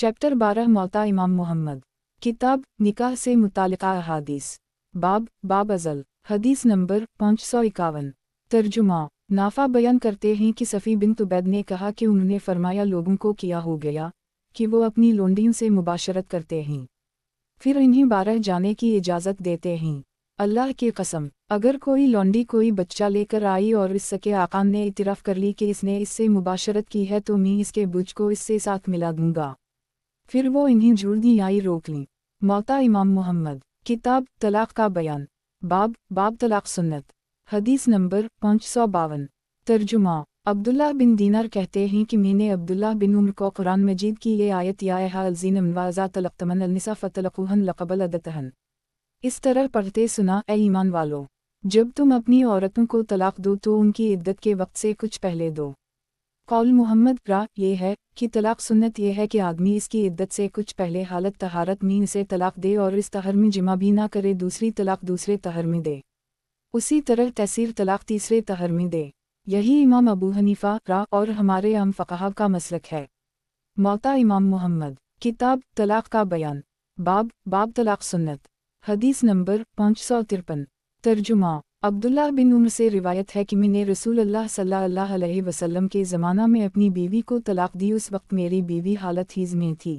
Chapter 12 मौता इमाम मोहम्मद। किताब निकाह से मुतालिका अहादीस। बाब अज़ल। हदीस नंबर 551। तर्जुमा। नाफा बयान करते हैं कि सफ़ी बिन उबैद ने कहा कि उन्होंने फरमाया, लोगों को क्या हो गया कि वो अपनी लोंडियों से मुबाशरत करते हैं, फिर इन्हें बारह जाने की इजाज़त देते हैं। अल्लाह की कसम, अगर कोई लौंडी कोई बच्चा लेकर आई और इसके आका ने इतराफ़ कर ली कि इसने इससे मुबाशरत की है तो मैं इसके बुझ को इससे साथ मिला दूंगा, फिर वो इन्हें झूठ दी आई रोक ली। मौता इमाम मोहम्मद। किताब तलाक़ का बयान। बाब तलाक़ सुन्नत। हदीस नंबर 552। तर्जुमा। अब्दुल्लाह बिन दीनार कहते हैं कि मैंने अब्दुल्लाह बिन उम्र को कुरान मजीद की ये आयत या अलज़ीन वाज़ा तलक़तमन अलनिसा फ़तलक़ूहन लक़बल अदतहन इस तरह पढ़ते सुना, ए ईमान वालो, जब तुम अपनी औरतों को तलाक़ दो तो उनकी इद्दत के वक्त से कुछ पहले दो। कौल मोहम्मद ये है कि तलाक़ सुन्नत ये है कि आदमी इसकी इद्दत से कुछ पहले हालत तहारत में इसे तलाक़ दे और इस तहर में जिमा भी ना करे, दूसरी तलाक़ दूसरे तहर में दे, उसी तरह तैसीर तलाक़ तीसरे तहर में दे। यही इमाम अबू हनीफ़ा और हमारे आम फ़क़हा का मसलक है। मौता इमाम मोहम्मद। किताब तलाक़ का बयान। बाब तलाक़ सुन्नत। हदीस नंबर 553। तर्जुमा। अब्दुल्लाह बिन उम्र से रिवायत है कि मैंने रसूलुल्लाह सल्लल्लाहु अलैहि वसल्लम के ज़माना में अपनी बीवी को तलाक़ दी। उस वक्त मेरी बीवी हालत हीज़ में थी।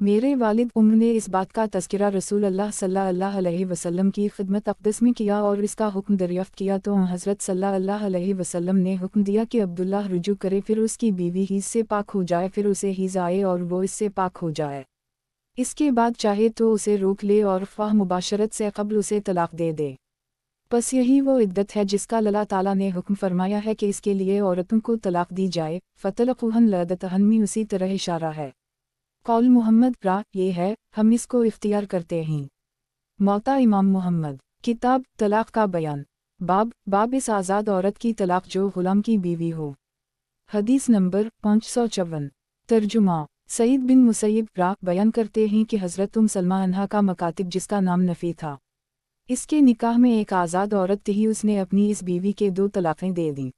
मेरे वालिद उम्र ने इस बात का तज़किरा रसूलुल्लाह सल्लल्लाहु अलैहि वसल्लम की खिदमत अक़दस में किया और इसका हुक्म दरियाफ़्त किया तो हज़रत सल्लल्लाहु अलैहि वसल्लम ने हुक्म दिया कि अब्दुल्लाह रुजू करे, फिर उसकी बीवी हीज़ से पाक हो जाए, फिर उसे हीज़ आए और वो इससे पाक हो जाए। इसके बाद चाहे तो उसे रोक ले और ख्वाह मुबाशरत से क़ब्ल उसे तलाक़ दे दे। बस यही वो इद्दत है जिसका अल्लाह ताला ने हुक्म फरमाया है कि इसके लिए औरतों को तलाक़ दी जाए। फ़तलक़ूहन लअदतहन में उसी तरह इशारा है। कौल मोहम्मद ये है, हम इसको इख्तियार करते हैं। मौता इमाम मोहम्मद। किताब तलाक़ का बयान। बाब इस आज़ाद औरत की तलाक़ जो ग़ुलाम की बीवी हो। हदीस नंबर 554। तर्जुमा। सईद बिन मुसैयब बयान करते हैं कि हज़रत सलमा अन्हा का मकातिब जिसका नाम नफ़ी था, इसके निकाह में एक आज़ाद औरत थी, उसने अपनी इस बीवी के 2 तलाक़ें दे दीं।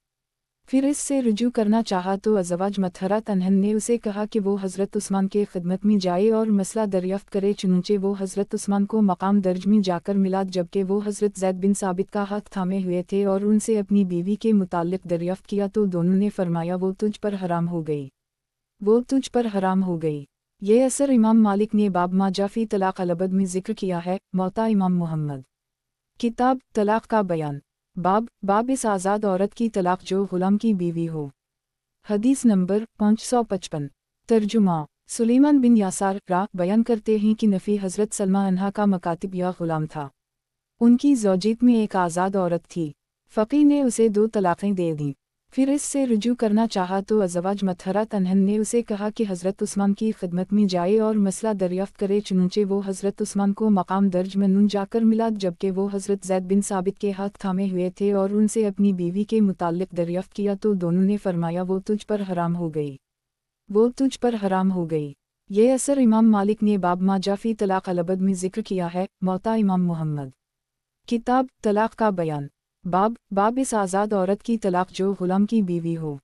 फिर इससे रुजू करना चाहा तो अज़वाज मतहरा तन्हन ने उसे कहा कि वो हज़रत उस्मान के खिदमत में जाए और मसला दरियाफ़्त करे। चुनचे वो हज़रत उस्मान को मकाम दर्ज में जाकर मिला, जबकि वो हज़रत ज़ैद बिन साबित का हाथ थामे हुए थे और उनसे अपनी बीवी के मुताल्लिक़ दरियाफ़्त किया तो दोनों ने फरमाया, वो तुझ पर हराम हो गई, वो तुझ पर हराम हो गई। ये असर इमाम मालिक ने बाब मा जाफ़ी तलाक़ अलअबद में ज़िक्र किया है। मौता इमाम मोहम्मद। किताब तलाक़ का बयान। बाब इस आज़ाद औरत की तलाक़ जो ग़ुलाम की बीवी हो। हदीस नंबर 555। तर्जुमा। सुलेमान बिन यासार बयान करते हैं कि नफ़ी हज़रत सलमा अन्हा का मकातिब या ग़ुलाम था। उनकी ज़ौजियत में एक आज़ाद औरत थी। फ़क़ी ने उसे 2 तलाक़ें दे दीं। फिर इससे रुजू करना चाहा तो अज़वाज मतहरा तन्हन ने उसे कहा कि हज़रत उस्मान की खिदमत में जाए और मसला दरियाफ़्त करे। चुनचे वो हज़रत उस्मान को मकाम दर्ज में जाकर मिला, जबकि वो हज़रत ज़ैद बिन साबित के हाथ थामे हुए थे और उनसे अपनी बीवी के मुताल्लिक़ दरियाफ़्त किया तो दोनों ने फरमाया, वो तुझ पर हराम हो गई, वो तुझ पर हराम हो गई। ये असर इमाम मालिक ने बाब मा जाफ़ी तलाक़ अलअबद में ज़िक्र किया है। मौता इमाम मोहम्मद। किताब तलाक़ का बयान। बाब इस आज़ाद औरत की तलाक़ जो ग़ुलाम की बीवी हो।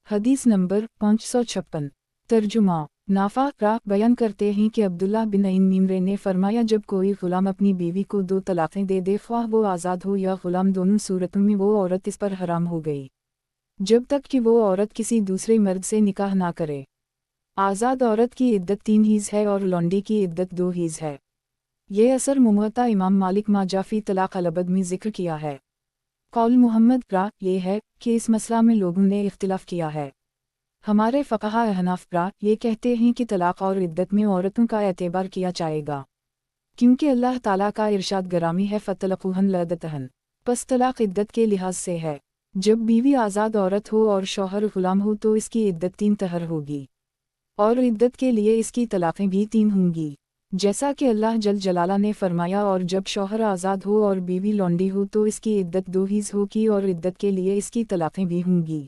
हदीस नंबर 556। तर्जुमा। नाफ़ा बयान करते हैं कि अब्दुल्लाह बिन मीमरे ने फरमाया, जब कोई ग़ुलाम अपनी बीवी को 2 तलाक़ें दे ख्वाह वो आज़ाद हो या ग़ुलाम, दोनों सूरतों में वो औरत इस पर हराम हो गई, जब तक कि वो औरत किसी दूसरे मर्द से निकाह ना करे। आज़ाद औरत की इद्दत 3 हीज़ है और लौंडी की इद्दत 2 हीज़ है। ये असर मुमता इमाम मालिक मा जाफ़ी तलाक़ अलअबद में ज़िक्र किया है। कौल मोहम्मद ये है कि इस मसला में लोगों ने इख्तिलाफ़ किया है। हमारे फ़क़हा अहनाफ़ ये कहते हैं कि तलाक़ और इद्दत में औरतों का एतबार किया जाएगा, क्योंकि अल्लाह ताला का इरशाद गरामी है, फ़तलक़ूहन लअदतहन। पस तलाक़ इद्दत के लिहाज से है। जब बीवी आज़ाद औरत हो और शौहर ग़ुलाम हो तो इसकी इद्दत 3 तहर होगी और इद्दत के लिए इसकी तलाक़ें भी 3 होंगी, जैसा कि अल्लाह जल जलाला ने फरमाया, और जब शौहर आज़ाद हो और बीवी लौंडी हो तो इसकी इद्दत 2 हीज़ होगी और इद्दत के लिए इसकी तलाक़ें भी होंगी,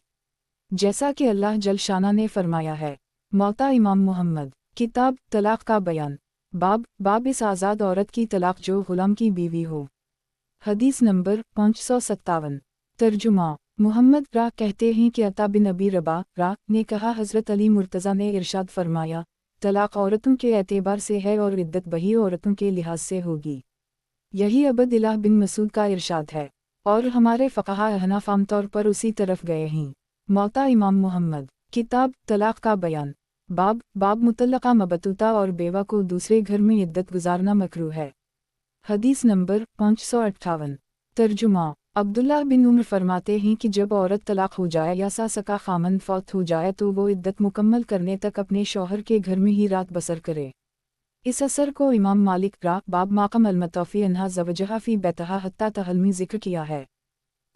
जैसा कि अल्लाह जल शाना ने फरमाया है। मौता इमाम मोहम्मद। किताब तलाक़ का बयान। बाब इस आज़ाद औरत की तलाक़ जो ग़ुलाम की बीवी हो। हदीस नंबर 557। तर्जुमा। मोहम्मद कहते हैं कि अता बिन अबी रबा ने कहा, हज़रत अली मुर्तज़ा ने इरशाद फरमाया طلاق عورتوں کے اعتبار سے ہے اور عدت بہی عورتوں کے لحاظ سے ہوگی۔ یہی عبد اللہ بن مسعود کا ارشاد ہے، اور ہمارے فقہاء احناف عام طور پر اسی طرف گئے ہیں۔ موتا امام محمد، کتاب طلاق کا بیان، باب مطلقہ مبتوتہ اور بیوہ کو دوسرے گھر میں عدت گزارنا مکروہ ہے۔ حدیث نمبر 558۔ ترجمہ، عبداللہ بن عمر فرماتے ہیں کہ جب عورت طلاق ہو جائے یا ساس کا خامند فوت ہو جائے تو وہ عدت مکمل کرنے تک اپنے شوہر کے گھر میں ہی رات بسر کرے۔ اس اثر کو امام مالک باب ماقم المتوفی عنہا زوجہا فی بیتہا حتی تحلمی ذکر کیا ہے۔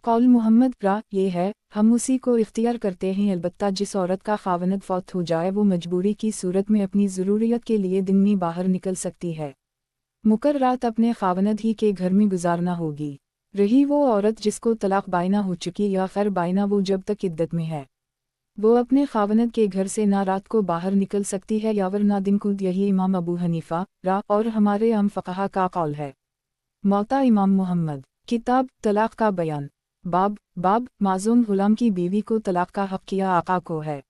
قول محمد یہ ہے، ہم اسی کو اختیار کرتے ہیں، البتہ جس عورت کا خاوند فوت ہو جائے وہ مجبوری کی صورت میں اپنی ضروریت کے لیے دن میں باہر نکل سکتی ہے۔ مقرر رات اپنے خاوند ہی کے گھر میں گزارنا ہوگی۔ رہی وہ عورت جس کو طلاق بائنہ ہو چکی یا خیر بائنہ، وہ جب تک عدت میں ہے وہ اپنے خاوند کے گھر سے نہ رات کو باہر نکل سکتی ہے یا ورنہ دن کو۔ یہی امام ابو حنیفہ اور ہمارے عام فقہا کا قول ہے۔ موتا امام محمد، کتاب طلاق کا بیان، باب معزون غلام کی بیوی کو طلاق کا حق کیا آقا کو ہے۔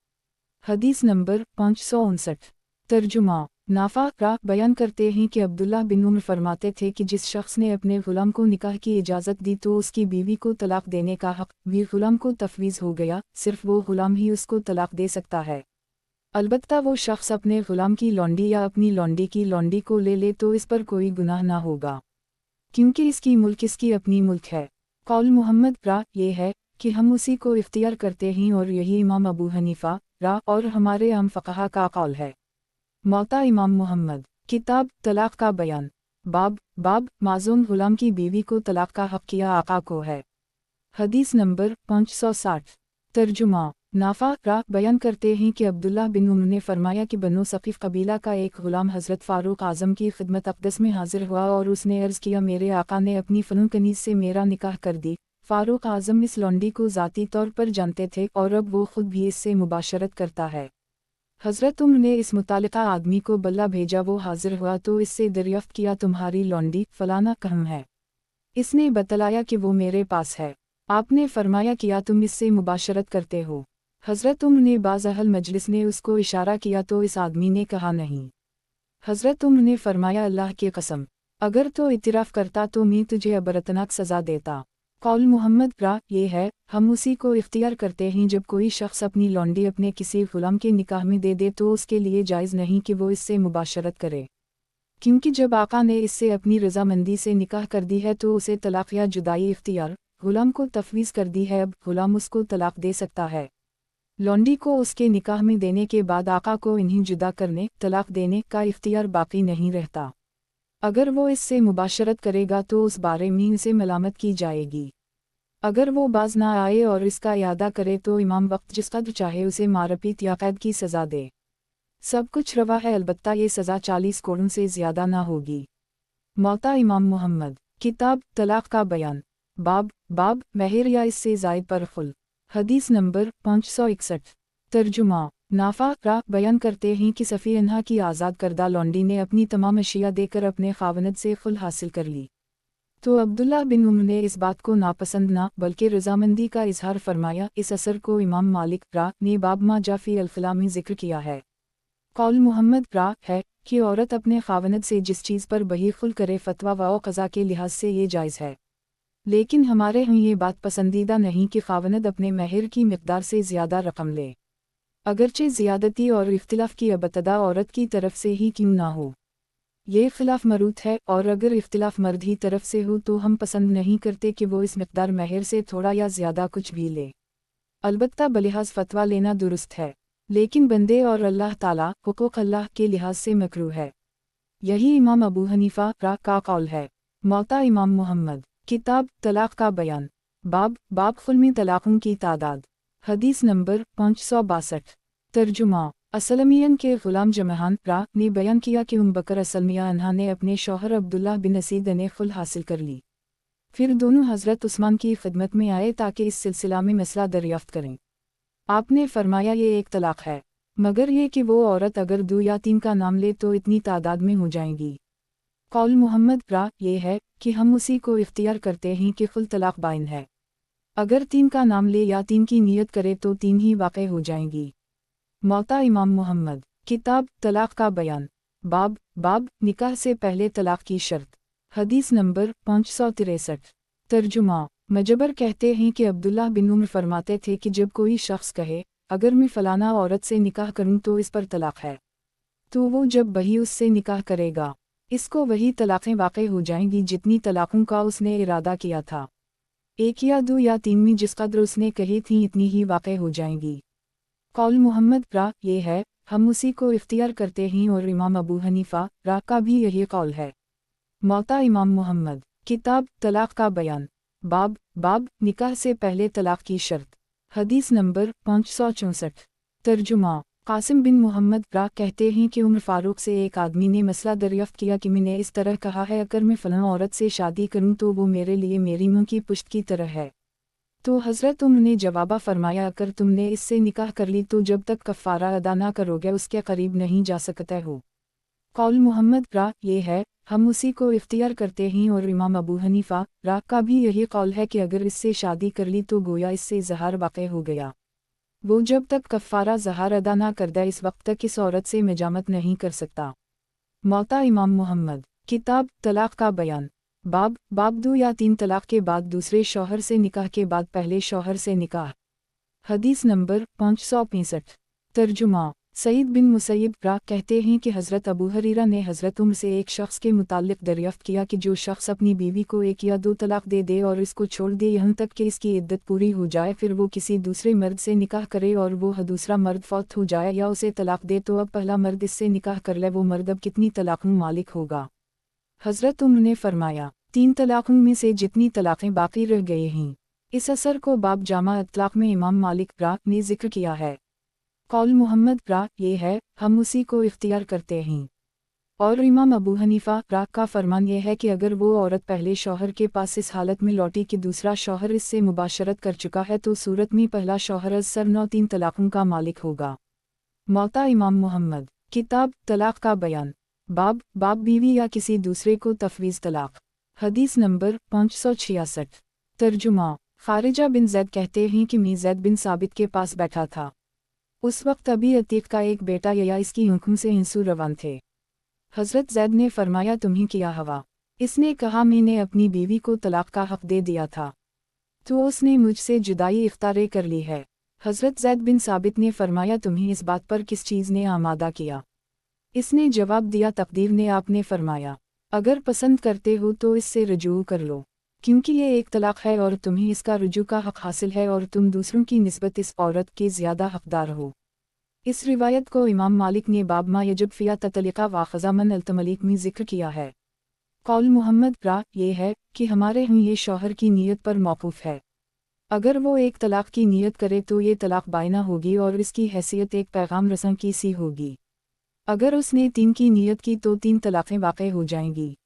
حدیث نمبر 559۔ ترجمہ، نافع بیان کرتے ہیں کہ عبداللہ بن عمر فرماتے تھے کہ جس شخص نے اپنے غلام کو نکاح کی اجازت دی تو اس کی بیوی کو طلاق دینے کا حق بھی غلام کو تفویض ہو گیا، صرف وہ غلام ہی اس کو طلاق دے سکتا ہے۔ البتہ وہ شخص اپنے غلام کی لونڈی یا اپنی لونڈی کی لونڈی کو لے لے تو اس پر کوئی گناہ نہ ہوگا، کیونکہ اس کی ملک اس کی اپنی ملک ہے۔ قول محمد یہ ہے کہ ہم اسی کو اختیار کرتے ہیں، اور یہی امام ابو حنیفہ اور ہمارے عام فقہا کا قول ہے۔ موتا امام محمد، کتاب طلاق کا بیان، باب معزون غلام کی بیوی کو طلاق کا حق کیا آقا کو ہے۔ حدیث نمبر 560۔ ترجمہ، نافع بیان کرتے ہیں کہ عبداللہ بن عمر نے فرمایا کہ بنو ثقیف قبیلہ کا ایک غلام حضرت فاروق اعظم کی خدمت اقدس میں حاضر ہوا اور اس نے عرض کیا، میرے آقا نے اپنی فنون کنیز سے میرا نکاح کر دی۔ فاروق اعظم اس لونڈی کو ذاتی طور پر جانتے تھے اور اب وہ خود بھی اس سے مباشرت کرتا ہے۔ حضرت عمر نے اس متعلقہ آدمی کو بلہ بھیجا، وہ حاضر ہوا تو اس سے دریافت کیا، تمہاری لونڈی فلانا کہاں ہے؟ اس نے بتلایا کہ وہ میرے پاس ہے۔ آپ نے فرمایا، کیا تم اس سے مباشرت کرتے ہو؟ حضرت عمر نے بعض اہل مجلس نے اس کو اشارہ کیا تو اس آدمی نے کہا نہیں۔ حضرت عمر نے فرمایا، اللہ کی قسم، اگر تو اعتراف کرتا تو میں تجھے عبرتناک سزا دیتا۔ قول محمد یہ ہے، ہم اسی کو اختیار کرتے ہیں، جب کوئی شخص اپنی لونڈی اپنے کسی غلام کے نکاح میں دے دے تو اس کے لیے جائز نہیں کہ وہ اس سے مباشرت کرے، کیونکہ جب آقا نے اس سے اپنی رضامندی سے نکاح کر دی ہے تو اسے طلاق یا جدائی اختیار غلام کو تفویض کر دی ہے۔ اب غلام اس کو طلاق دے سکتا ہے۔ لونڈی کو اس کے نکاح میں دینے کے بعد آقا کو انہیں جدا کرنے، طلاق دینے کا اختیار باقی نہیں رہتا۔ اگر وہ اس سے مباشرت کرے گا تو اس بارے میں اسے ملامت کی جائے گی۔ اگر وہ باز نہ آئے اور اس کا اعادہ کرے تو امام وقت جس قدر چاہے اسے مارپیٹ یا قید کی سزا دے۔ سب کچھ روا ہے، البتہ یہ سزا 40 کوڑوں سے زیادہ نہ ہوگی۔ موتا امام محمد، کتاب طلاق کا بیان، باب مہر یا اس سے زائد پر خل۔ حدیث نمبر 561۔ ترجمہ، نافع بیان کرتے ہیں کہ صفی انہا کی آزاد کردہ لونڈی نے اپنی تمام اشیاء دے کر اپنے خاوند سے خل حاصل کر لی، تو عبداللہ بن عمر نے اس بات کو ناپسند نہ بلکہ رضامندی کا اظہار فرمایا۔ اس اثر کو امام مالک نے باب ما جاء فی الخلا میں ذکر کیا ہے۔ قول محمد ہے کہ عورت اپنے خاوند سے جس چیز پر بہی خل کرے فتویٰ و قضا کے لحاظ سے یہ جائز ہے، لیکن ہمارے ہاں یہ بات پسندیدہ نہیں کہ خاوند اپنے مہر کی مقدار سے زیادہ رقم لے، اگرچہ زیادتی اور اختلاف کی ابتدا عورت کی طرف سے ہی کیوں نہ ہو۔ یہ خلاف مروت ہے، اور اگر اختلاف مرد ہی طرف سے ہو تو ہم پسند نہیں کرتے کہ وہ اس مقدار مہر سے تھوڑا یا زیادہ کچھ بھی لے۔ البتہ بلحاظ فتویٰ لینا درست ہے، لیکن بندے اور اللہ تعالیٰ حقوق اللہ کے لحاظ سے مکروہ ہے۔ یہی امام ابو حنیفہ کا قول ہے۔ موتا امام محمد، کتاب طلاق کا بیان، باب خلمی طلاقوں کی تعداد۔ حدیث نمبر 562۔ ترجمہ، اسلمیین کے غلام جمحان نے بیان کیا کہ بکر اسلمیہ انہا نے اپنے شوہر عبداللہ بن اسید نے خل حاصل کر لی، پھر دونوں حضرت عثمان کی خدمت میں آئے تاکہ اس سلسلہ میں مسئلہ دریافت کریں۔ آپ نے فرمایا، یہ ایک طلاق ہے، مگر یہ کہ وہ عورت اگر 2 یا 3 کا نام لے تو اتنی تعداد میں ہو جائیں گی۔ قول محمد یہ ہے کہ ہم اسی کو اختیار کرتے ہیں کہ خل طلاق بائن ہے، اگر 3 کا نام لے یا 3 کی نیت کرے تو 3 ہی واقع ہو جائیں گی۔ موتا امام محمد، किताब तलाक का बयान। बाब निकाह से पहले तलाक की शर्त। हदीस नंबर 563। तर्जुमा। मजबर कहते हैं कि अब्दुल्लाह बिन उम्र फरमाते थे कि जब कोई शख्स कहे अगर मैं फलाना औरत से निकाह करूं तो इस पर तलाक है, तो वो जब वही उससे निकाह करेगा इसको वही तलाक़ें वाक़ई हो जाएंगी जितनी तलाक़ों का उसने इरादा किया था। एक या दो या तीन में जिस कदर उसने कही थी इतनी ही वाक़ई हो जाएंगी। कौल मुहम्मद रा ये है, हम उसी को इख्तियार करते हैं और इमाम अबू हनीफा रा का भी यही कौल है। मौता इमाम मुहम्मद। किताब तलाक़ का बयान। बाब निकाह से पहले तलाक़ की शर्त। हदीस नंबर 564। तर्जुमा। कासिम बिन मोहम्मद रा कहते हैं कि उमर फ़ारूक से एक आदमी ने मसला दरियाफ़्त किया कि मैंने इस तरह कहा है अगर मैं फ़लाँ औरत से शादी करूं तो वो मेरे लिए मेरी मुँह की पुश्त की तरह है। तो हज़रत उमर ने जवाबा फरमाया अगर तुमने इससे निकाह कर ली तो जब तक कफ़ारा अदा ना करोगे उसके करीब नहीं जा सकते हो। कौल मुहम्मद रा ये है, हम उसी को इख्तियार करते हैं और इमाम अबू हनीफा रा का भी यही कौल है कि अगर इससे शादी कर ली तो गोया इससे ज़हार वाक़ई हो गया। वो जब तक कफ़ारा ज़हार अदा ना कर दे इस वक्त तक इस औरत से मिजामत नहीं कर सकता। मौता इमाम मुहम्मद। किताब तलाक़ का बयान। बाब दो या तीन तलाक़ के बाद दूसरे शौहर से निकाह के बाद पहले शौहर से निकाह। हदीस नंबर 565। तर्जुमा। सईद बिन मुसैयब रा कहते हैं कि हज़रत अबू हरीरा ने हज़रत उमर से एक शख्स के मुताल्लिक़ दरियाफ़्त किया कि जो शख्स अपनी बीवी को एक या दो तलाक़ दे दे और इसको छोड़ दे यहाँ तक कि इसकी इद्दत पूरी हो जाए फिर वो किसी दूसरे मर्द से निकाह करे और वो दूसरा मर्द फौत हो जाए या उसे तलाक़ दे तो अब पहला मर्द इससे निकाह कर ले वो मर्द अब कितनी तलाक़ों मालिक होगा। हज़रत उमर ने फरमाया 3 तलाक़ों में से जितनी तलाक़ें बाकी रह गए हैं। इस असर को बाब जामा अतलाक़ में इमाम मालिक रा ने ज़िक्र किया है। कौल मुहम्मद रा ये है, हम उसी को इख्तियार करते हैं और इमाम अबू हनीफा रा का फरमान ये है कि अगर वो औरत पहले शौहर के पास इस हालत में लौटी कि दूसरा शौहर इससे मुबाशरत कर चुका है तो सूरत में पहला शौहर अज़सर 9 तलाक़ों का मालिक होगा। मौता इमाम मुहम्मद। किताब तलाक़ का बयान। बाब बीवी या किसी दूसरे को तफवीज़ तलाक़। हदीस नंबर 566। तर्जुमा। खारिजा बिन ज़ैद कहते हैं कि मैं ज़ैद बिन साबित के पास बैठा था। उस वक्त अबी अतीक का एक बेटा या इसकी आँखों से आंसू रवान थे। हज़रत ज़ैद ने फरमाया तुम्हें क्या हवा? इसने कहा मैंने अपनी बीवी को तलाक़ का हक़ दे दिया था, तो उसने मुझसे जुदाई इख्तियार कर ली है। हज़रत ज़ैद बिन साबित ने फरमाया तुम्हें इस बात पर किस चीज़ ने आमादा किया? इसने जवाब दिया तकदीर ने। आपने फरमाया अगर पसंद करते हो तो इससे रजू कर लो, क्योंकि ये एक तलाक़ है और तुम्हें इसका रुजू का हक़ हासिल है और तुम दूसरों की निस्बत इस औरत के ज़्यादा हक़दार हो। इस रिवायत को इमाम मालिक ने बाब मा यजब फ़िया ततलिका व ख़ज़ामन अल-तमलीक में ज़िक्र किया है। कौल मुहम्मद रा ये है कि हमारे यहाँ ये शौहर की नीयत पर मौक़ूफ़ है। अगर वो एक तलाक़ की नीयत करे तो ये तलाक़ बायना होगी और इसकी हैसियत एक पैगाम रसां की सी होगी। अगर उसने 3 की नीयत की तो 3 तलाक़ें वाक़ई हो जाएंगी।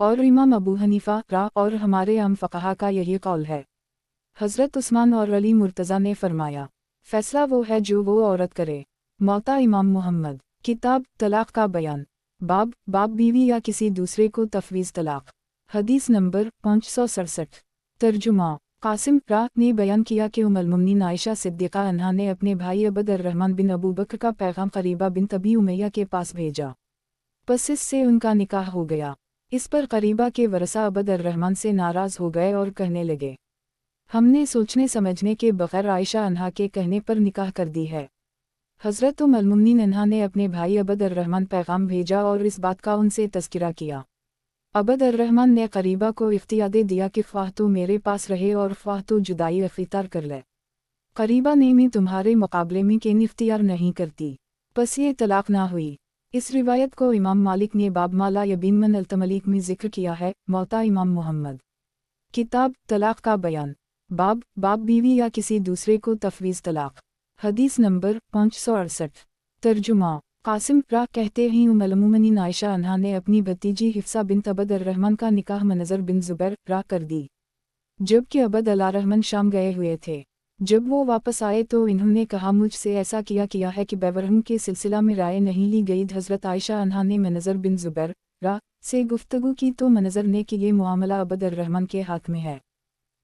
और इमाम अबू हनीफा रा और हमारे आम फ़क़हा का यही कौल है। हज़रत उस्मान और अली मुर्तज़ा ने फरमाया फ़ैसला वो है जो वो औरत करे। मौता इमाम मुहम्मद। किताब तलाक़ का बयान। बाब बीवी या किसी दूसरे को तफवीज़ तलाक़। हदीस नंबर 567। तर्जुमा। कासिम रा ने बयान किया कि उम्मुल मोमिनीन आयशा सिद्दीक़ा अन्हा ने अपने भाई अबद अर्रहमान बिन अबू बकर का पैगाम क़रीबा बिन्त अबी उमैया के पास भेजा, बस इससे उनका निकाह हो गया। इस पर क़रीबा के वरसा अबद अर्रहमान से नाराज़ हो गए और कहने लगे हमने सोचने समझने के बग़ैर आयशा अन्हा के कहने पर निकाह कर दी है। हज़रत उम्मुल मोमिनीन अन्हा ने अपने भाई अबद अर्रहमान पैगाम भेजा और इस बात का उनसे तज़किरा किया। अबद अर्रहमान ने क़रीबा को इख्तियार दे दिया कि ख्वाह तो मेरे पास रहे और ख्वाह तो जुदाई अख्तियार कर ले। क़रीबा ने मैं तुम्हारे मुकाबले में केन इख्तियार नहीं करती, बस ये तलाक़ ना हुई। इस रिवायत को इमाम मालिक ने बाब माला यबीन मन अल-तमलीक में ज़िक्र किया है। मौता इमाम मुहम्मद। किताब तलाक़ का बयान। बाब बीवी या किसी दूसरे को तफवीज़ तलाक़। हदीस नंबर 568। तर्जुमा। कासिम रा कहते हैं उम्मुल मोमिनीन आयशा अन्हा ने अपनी भतीजी हिफ्सा बिन्त अबद अर्रहमान का निकाह मनज़र बिन ज़ुबैर रा कर दी, जबकि अबद अर्रहमान शाम गए हुए थे। जब वो वापस आए तो इन्होंने कहा मुझसे ऐसा किया है कि बेवरहम के सिलसिला में राय नहीं ली गई। हज़रत आयशा अन्हा ने मनज़र बिन ज़ुबैर रा से गुफ्तगू की तो मनज़र ने कि ये मामला अबद अर्रहमान के हाथ में है,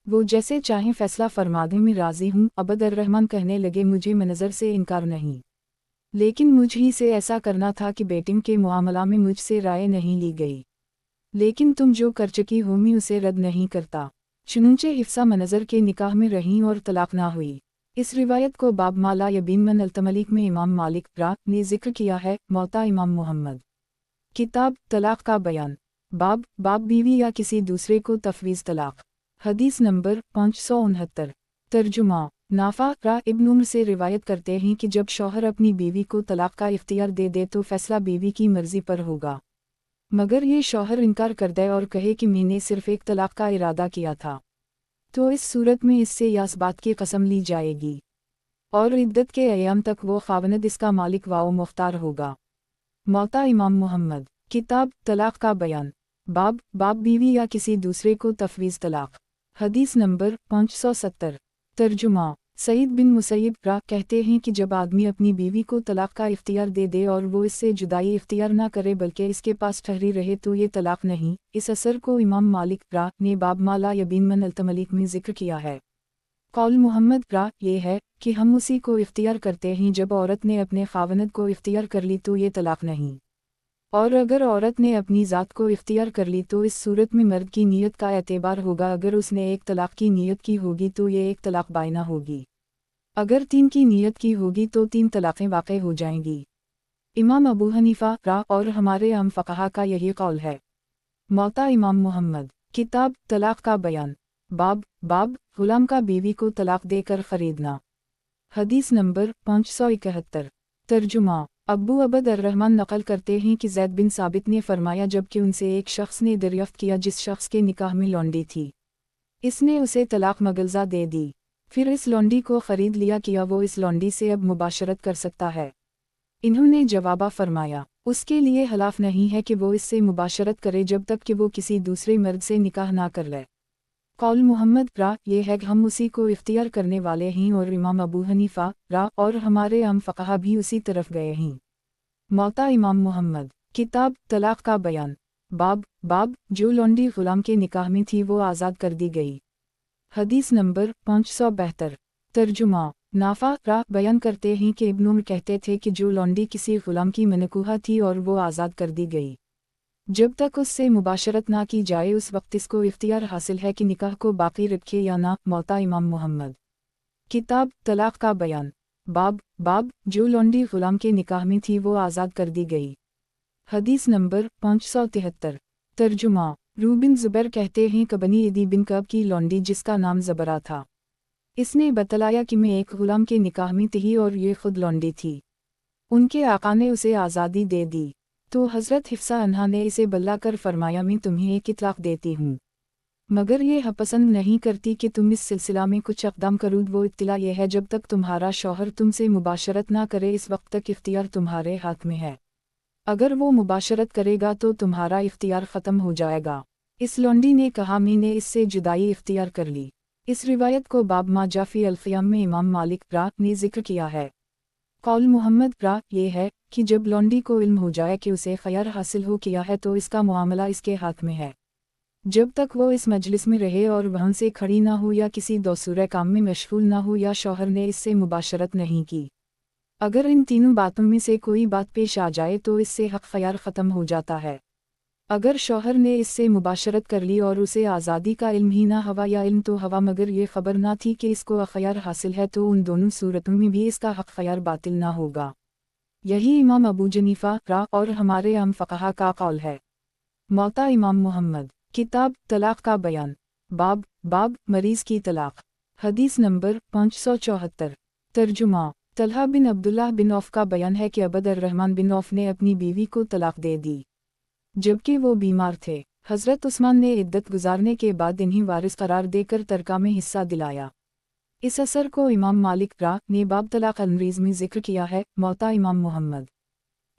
वो जैसे चाहें फ़ैसला फरमा दें, मैं राज़ी हूँ। अबद अर्रहमान कहने लगे मुझे मनज़र से इनकार नहीं। लेकिन मुझ ही से ऐसा करना था कि बेटियों के मामला में मुझसे राय नहीं ली गई। लेकिन तुम जो कर चुकी हो मैं उसे रद्द नहीं करता। चुनूंचे हिफ्सा मनजर के निकाह में रहीं और तलाक ना हुई। इस रिवायत को बाब माला यबीन मन अल-तमलीक में इमाम मालिक रा ने जिक्र किया है। मौता इमाम मुहम्मद। किताब तलाक का बयान। बाब बीवी या किसी दूसरे को तफवीज़ तलाक। हदीस नंबर 569। तर्जुमा नाफा रा इब्न उम्र से रिवायत करते हैं कि जब शौहर अपनी बीवी को तलाक का इख्तियार दे दे तो फैसला बीवी की मर्जी पर होगा, मगर ये शौहर इनकार कर दे और कहे कि मैंने सिर्फ एक तलाक का इरादा किया था, तो इस सूरत में इससे यास बात की कसम ली जाएगी और इद्दत के अयाम तक वो खावनद इसका मालिक वाओ मुख्तार होगा। मौता इमाम मुहम्मद। किताब तलाक का बयान। बाब बीवी या किसी दूसरे को तफवीज़ तलाक। हदीस नंबर 570। तर्जुमा सईद बिन मुसैयब रा कहते हैं कि जब आदमी अपनी बीवी को तलाक का इख्तियार दे दे और वो इससे जुदाई इख्तियार ना करे बल्कि इसके पास ठहरी रहे तो ये तलाक नहीं। इस असर को इमाम मालिक रा ने बाब माला यबीन मन अल-तमलीक में जिक्र किया है। कौल मुहम्मद रा ये है कि हम उसी को इख्तियार करते हैं जब औरत ने अपने खावनद को इख्तियार कर ली तो ये तलाक नहीं, और अगर औरत ने अपनी ज़ात को इख्तियार कर ली तो इस सूरत में मर्द की नीयत का एतबार होगा। अगर उसने एक तलाक की नीयत की होगी तो ये एक तलाक बाइना होगी, अगर 3 की नीयत की होगी तो 3 तलाक़ें वाक़े हो जाएंगी। इमाम अबू हनीफा रा और हमारे आम फ़क़हा का यही कौल है। मौता इमाम मुहम्मद। किताब तलाक का बयान। बाब गुलाम का बीवी को तलाक देकर ख़रीदना। हदीस नंबर 571। तर्जुमा अब्बू अबद अर्रहमान नक़ल करते हैं कि ज़ैद बिन साबित ने फरमाया जबकि उनसे एक शख्स ने दरियाफ़्त किया जिस शख्स के निकाह में लौंडी थी, इसने उसे तलाक मगलज़ा दे दी, फिर इस लौंडी को ख़रीद लिया, किया वो इस लौंडी से अब मुबाशरत कर सकता है? इन्होंने जवाबा फरमाया उसके लिए हलाफ नहीं है कि वो इससे मुबाशरत करे जब तक कि वो किसी दूसरे मर्द से निकाह ना कर ले। कौल मुहम्मद रा ये है कि हम उसी को इख्तियार करने वाले हैं और इमाम अबू हनीफा रा और हमारे आम फ़क़हा भी उसी तरफ गए हैं। मौता इमाम मुहम्मद। किताब तलाक का बयान। बाब जो लौंडी ग़ुलाम के निकाह में थी वो आज़ाद कर दी गई। हदीस नंबर 572। तर्जुमा नाफा रा बयान करते हैं कि इब्न उम्र कहते थे कि जो लौंडी किसी ग़ुलाम की मनकूहा थी और वो आज़ाद कर दी गई, जब तक उससे मुबाशरत ना की जाए उस वक्त इसको इख्तियार हासिल है कि निकाह को बाकी रखे या ना। मौता इमाम मुहम्मद। किताब तलाक का बयान। बाब जो लौंडी ग़ुलाम के निकाह में थी वो आज़ाद कर दी गई। हदीस नंबर 573। तर्जुमा रूबिन ज़ुबैर कहते हैं कि बनी इदी बिन कब की लौंडी जिसका नाम ज़बरा था, इसने बतलाया कि मैं एक ग़ुलाम के निकाह में थी और ये खुद लौंडी थी, उनके आका ने उसे आज़ादी दे दी तो हज़रत हिफ्सा अन्हा ने इसे बल्ला कर फरमाया मैं तुम्हें एक इत्लाक़ देती हूँ, मगर ये पसंद नहीं करती कि तुम इस सिलसिला में कुछ अक़दाम करो। वो इत्तला यह है जब तक तुम्हारा शौहर तुमसे मुबाशरत ना करे इस वक्त तक इख्तियार तुम्हारे हाथ में है, अगर वो मुबाशरत करेगा तो तुम्हारा इख्तियार ख़त्म हो जाएगा। इस लौंडी ने कहा मैंने इससे जुदाई इख्तियार कर ली। इस रिवायत को बाब मा जाफ़ी अल-क़ियाम में इमाम मालिक रा ने जिक्र किया है। कौल मुहम्मद रा ये है कि जब लौंडी को इल्म हो जाए कि उसे ख़ैर हासिल हो किया है तो इसका मामला इसके हाथ में है, जब तक वो इस मजलिस में रहे और वहाँ से खड़ी ना हो या किसी दूसरे काम में मशगूल ना हो या शौहर ने इससे मुबाशरत नहीं की। अगर इन तीनों बातों में से कोई बात पेश आ जाए तो इससे हक़ ख़यार ख़त्म हो जाता है। अगर शौहर ने इससे मुबाशरत कर ली और उसे आज़ादी का इल्म ही ना हवा या इल्म तो हवा मगर ये ख़बर ना थी कि इसको अख़यार हासिल है तो उन दोनों सूरतों में भी इसका हक़ ख़यार बातिल ना होगा। यही इमाम अबू जनीफ़ा रा और हमारे आम फ़क़हा का कौल है। मौता इमाम मुहम्मद। किताब तलाक का बयान। बाब मरीज़ की तलाक। हदीस नंबर 574। तर्जुमा तलहा बिन अब्दुल्लाह बिन औफ़ का बयान है कि अबद अर्रहमान बिन औफ़ ने अपनी बीवी को तलाक दे दी जबकि वो बीमार थे। हज़रत उस्मान ने इद्दत गुजारने के बाद इन्हीं वारिस करार देकर तरका में हिस्सा दिलाया। इस असर को इमाम मालिक रा ने बाब तलाक अल-मरीज़ में जिक्र किया है। मौता इमाम मुहम्मद।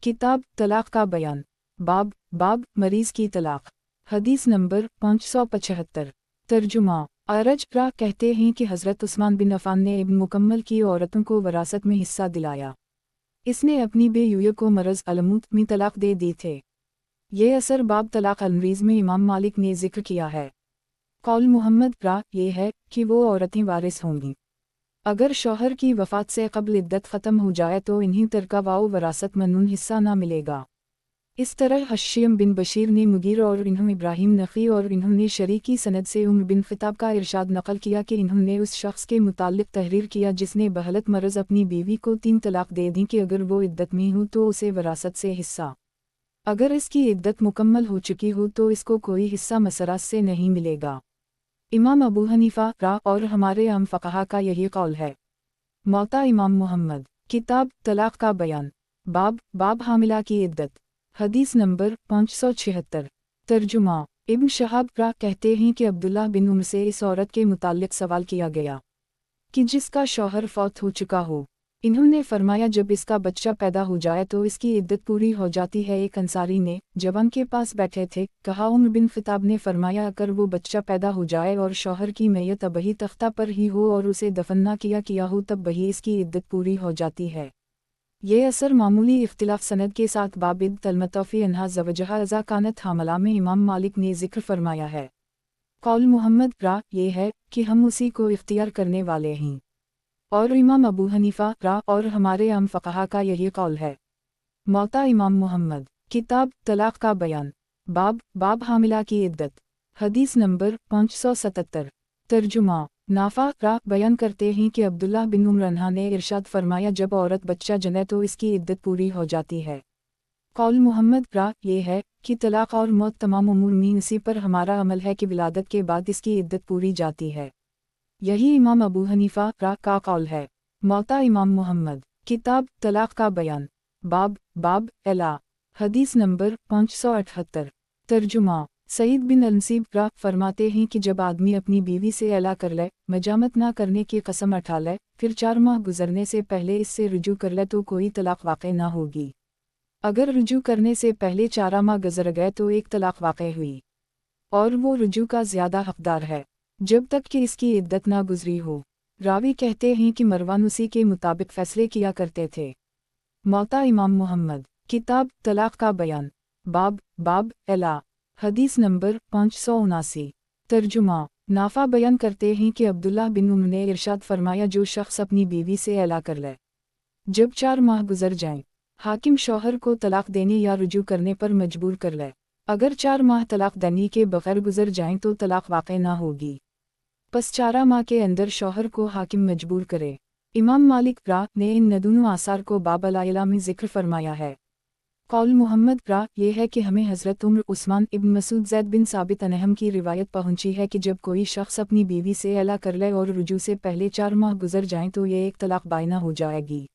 किताब तलाक का बयान। बाब मरीज़ की तलाक। हदीस नंबर 575। तर्जुमा अरज रा कहते हैं कि हज़रत उस्मान बिन अफ़ान ने इब्न मुकम्मल की औरतों को वरासत में हिस्सा दिलाया। इसने अपनी बेयूया को मरज़ अलमूत में तलाक दे दी थे। ये असर बाब तलाक अल-मरीज़ में इमाम मालिक ने जिक्र किया है। कौल मुहम्मद रा ये है कि वो औरतें वारिस होंगी। अगर शौहर की वफ़ात से कब्ल इद्दत ख़त्म हो जाए तो इन्हीं तरका वाओ वरासत मनून हिस्सा ना मिलेगा। इस तरह हश्यम बिन बशीर ने मुगीर और इन्हों इब्राहिम नक़ी और इन्होंने शरीकी सनद से उम्र बिन ख़िताब का इरशाद नक़ल किया कि इन्होंने उस शख्स के मुताल्लिक़ तहरीर किया जिसने बहलत मरज़ अपनी बीवी को 3 तलाक़ दे दी कि अगर वो इद्दत में हो तो उसे वरासत से हिस्सा, अगर इसकी इद्दत मुकम्मल हो चुकी हो तो इसको कोई हिस्सा मसरास से नहीं मिलेगा। इमाम अबू हनीफ़ा रा और हमारे आम फ़क़हा का यही कौल है। मौता इमाम मुहम्मद, किताब तलाक़ का बयान, बाब हामिला की इद्दत, हदीस नंबर 576। तर्जुमा इब्न शहाब रा कहते हैं कि अब्दुल्लाह बिन उम्र से इस औरत के मुताल्लिक़ सवाल किया गया कि जिसका शौहर फौत हो चुका हो। इन्होंने फरमाया जब इसका बच्चा पैदा हो जाए तो इसकी इद्दत पूरी हो जाती है। एक अंसारी ने जब उनके पास बैठे थे कहा उम्र बिन ख़िताब ने फरमाया अगर वो बच्चा पैदा हो जाए और शौहर की मैयत अबही तख्ता पर ही हो और उसे दफन ना किया हो तब वही इसकी इद्दत पूरी हो जाती है। ये असर मामूली इख्तिलाफ सनद के साथ बाबिद तलमतफ़ी अन्हा ज़वजहा अज़ा कानत हामला में इमाम मालिक ने ज़िक्र फरमाया है। कौल मुहम्मद रा ये है कि हम उसी को इख्तियार करने वाले हैं और इमाम अबू हनीफ़ा रा और हमारे आम फ़क़हा का यही कौल है। मौता इमाम मुहम्मद, किताब तलाक़ का बयान, बाब हामिला की इद्दत, हदीस नंबर 577। तर्जुमा नाफ़ा रा बयान करते हैं कि अब्दुल्लाह बिन उम्र अन्हा ने इरशाद फरमाया जब औरत बच्चा जने तो इसकी इद्दत पूरी हो जाती है। कौल मुहम्मद रा ये है कि तलाक़ और मौत तमाम उमूर में इसी पर हमारा अमल है कि विलादत के बाद इसकी इद्दत पूरी जाती है। यही इमाम अबू हनीफ़ा रा का कौल है। मौता इमाम मुहम्मद, किताब तलाक़ का बयान, बाब एला, हदीस नंबर 578। तर्जुमा सईद बिन अलनसीब रा फरमाते हैं कि जब आदमी अपनी बीवी से एला कर ले, मजामत ना करने की कसम उठा ले, फिर 4 माह गुजरने से पहले इससे रुजू कर ले तो कोई तलाक़ वाक़े ना होगी। अगर रुजू करने से पहले 4 माह गुजर गए तो एक तलाक़ वाक़े हुई और वो रुजू का ज़्यादा हक़दार है जब तक कि इसकी इद्दत ना गुजरी हो। रावी कहते हैं कि मरवान उसी के मुताबिक फ़ैसले किया करते थे। मौता इमाम मुहम्मद, किताब तलाक़ का बयान, बाब एला, हदीस नंबर 579। तर्जुमा नाफ़ा बयान करते हैं कि अब्दुल्लाह बिन उम्र ने इरशाद फरमाया जो शख्स अपनी बीवी से एला कर ले, जब 4 माह गुजर जाएं, हाकिम शौहर को तलाक़ देने या रुजू करने पर मजबूर कर ले। अगर 4 माह तलाक़ देने के बग़ैर गुजर जाएं तो तलाक़ वाक़े ना होगी। बस 4 माह के अंदर शौहर को हाकिम मजबूर करे। इमाम मालिक रा ने इन दोनों आसार को बाब अल-आइला में ज़िक्र फरमाया है। कौल मुहम्मद रा ये है कि हमें हज़रत उम्र उस्मान इब्न मसूद ज़ैद बिन साबित अनहम की रिवायत पहुँची है कि जब कोई शख्स अपनी बीवी से एला कर ले और रुजू से पहले 4 माह गुजर जाएं तो ये एक तलाक़ बाइना हो जाएगी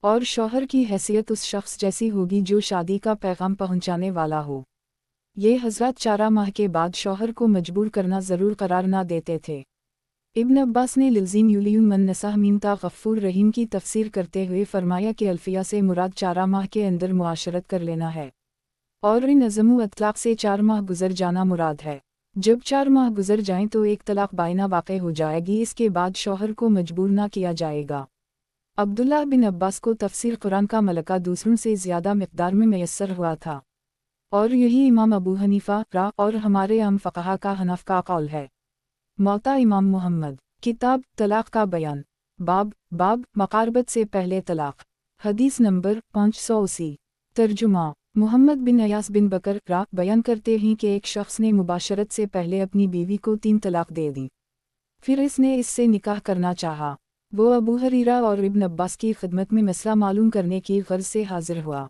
और शौहर की हैसियत उस शख्स जैसी होगी जो शादी का पैगाम पहुँचाने वाला हो। ये हज़रत 4 माह के बाद शौहर को मजबूर करना ज़रूर करार ना देते थे। इब्न अब्बास ने लिल्ज़ीन युलियुन मन नसाह मीमता गफ़ूर रहीम की तफसीर करते हुए फरमाया कि अल्फिया से मुराद 4 माह के अंदर मुआशरत कर लेना है और इन अज़मु अतलाक़ से 4 माह गुजर जाना मुराद है। जब 4 माह गुजर जाएं तो एक तलाक़ बाइना वाक़े हो जाएगी। इसके बाद शौहर को मजबूर ना किया जाएगा। अब्दुल्लाह बिन अब्बास को तफसीर कुरान का मलका दूसरों से ज़्यादा मिक़दार में मैसर हुआ था और यही इमाम अबू हनीफ़ा रा और हमारे आम फ़क़हा का हनफ का कौल है। मौता इमाम मुहम्मद, किताब तलाक़ का बयान, बाब मक़ारबत से पहले तलाक़, हदीस नंबर 580। तर्जुमा मुहम्मद बिन अयास बिन बकर रा बयान करते हैं कि एक शख्स ने मुबाशरत से पहले अपनी बीवी को 3 तलाक़ दे दी। फिर इसने इससे निकाह करना चाहा। वो अबू हरीरा और इब्न अब्बास की खिदमत में मसला मालूम करने की गर्ज़ से हाजिर हुआ।